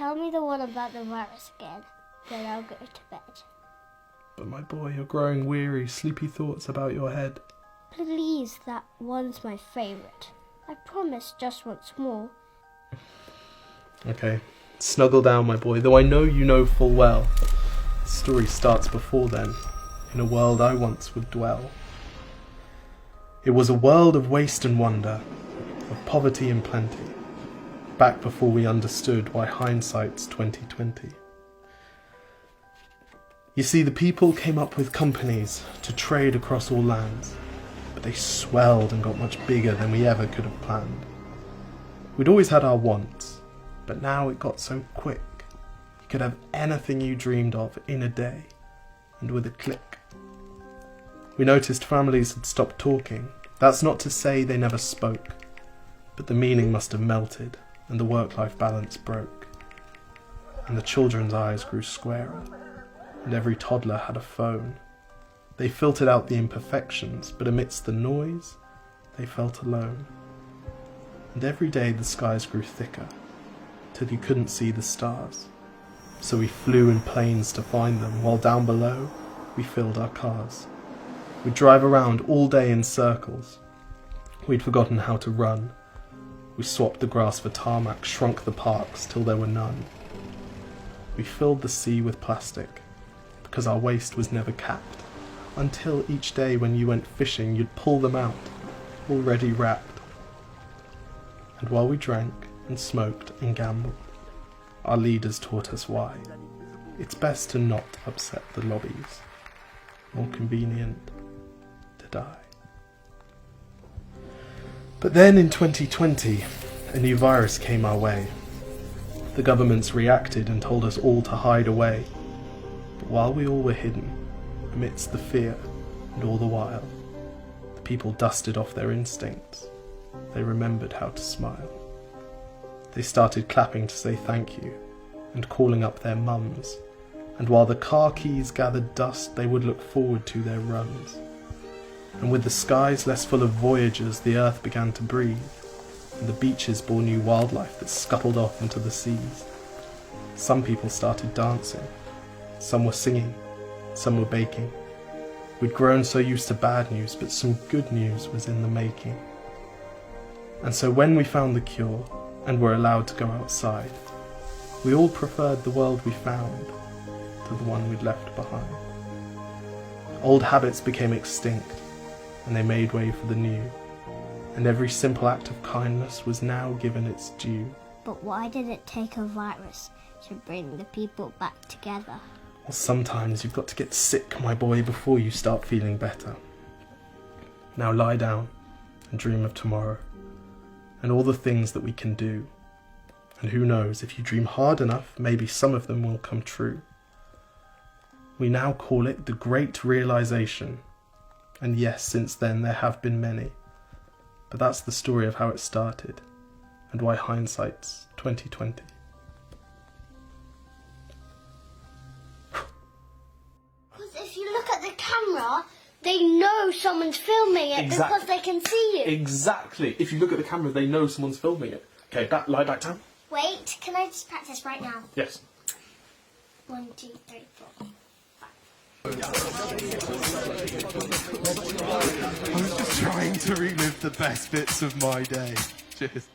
tell me the one about the virus again, then I'll go to bed. But my boy, you're growing weary, sleepy thoughts about your head. Please, that one's my favourite. I promise just once more. Okay, snuggle down, my boy, though I know you know full well. The story starts before then, in a world I once would dwell. It was a world of waste and wonder, of poverty and plenty, back before we understood why hindsight's 2020. You see, the people came up with companies to trade across all lands, but they swelled and got much bigger than we ever could have planned. We'd always had our wants, but now it got so quick. You could have anything you dreamed of in a day, and with a click. We noticed families had stopped talking. That's not to say they never spoke, but the meaning must have melted, and the work-life balance broke. And the children's eyes grew squarer, and every toddler had a phone. They filtered out the imperfections, but amidst the noise, they felt alone. And every day the skies grew thicker, till you couldn't see the stars. So we flew in planes to find them, while down below, we filled our cars. We'd drive around all day in circles. We'd forgotten how to run. We swapped the grass for tarmac, shrunk the parks till there were none. We filled the sea with plastic, because our waste was never capped, until each day when you went fishing you'd pull them out, already wrapped. And while we drank and smoked and gambled, our leaders taught us why. It's best to not upset the lobbies, more convenient to die. But then in 2020, a new virus came our way. The governments reacted and told us all to hide away. But while we all were hidden, amidst the fear and all the while, the people dusted off their instincts. They remembered how to smile. They started clapping to say thank you and calling up their mums. And while the car keys gathered dust, they would look forward to their runs. And with the skies less full of voyagers, the earth began to breathe, and the beaches bore new wildlife that scuttled off into the seas. Some people started dancing. Some were singing, some were baking. We'd grown so used to bad news, but some good news was in the making. And so when we found the cure, and were allowed to go outside, we all preferred the world we found to the one we'd left behind. Old habits became extinct, and they made way for the new, and every simple act of kindness was now given its due. But why did it take a virus to bring the people back together? Well, sometimes you've got to get sick, my boy, before you start feeling better. Now lie down and dream of tomorrow, and all the things that we can do. And who knows, if you dream hard enough, maybe some of them will come true. We now call it the Great Realization. And yes, since then there have been many. But that's the story of how it started, and why hindsight's 2020. Because if you look at the camera, they know someone's filming it because they can see you. Exactly. If you look at the camera, they know someone's filming it. Okay, lie back down. Wait, can I just practice right now? Yes. 1, 2, 3, 4. I was just trying to relive the best bits of my day. Cheers.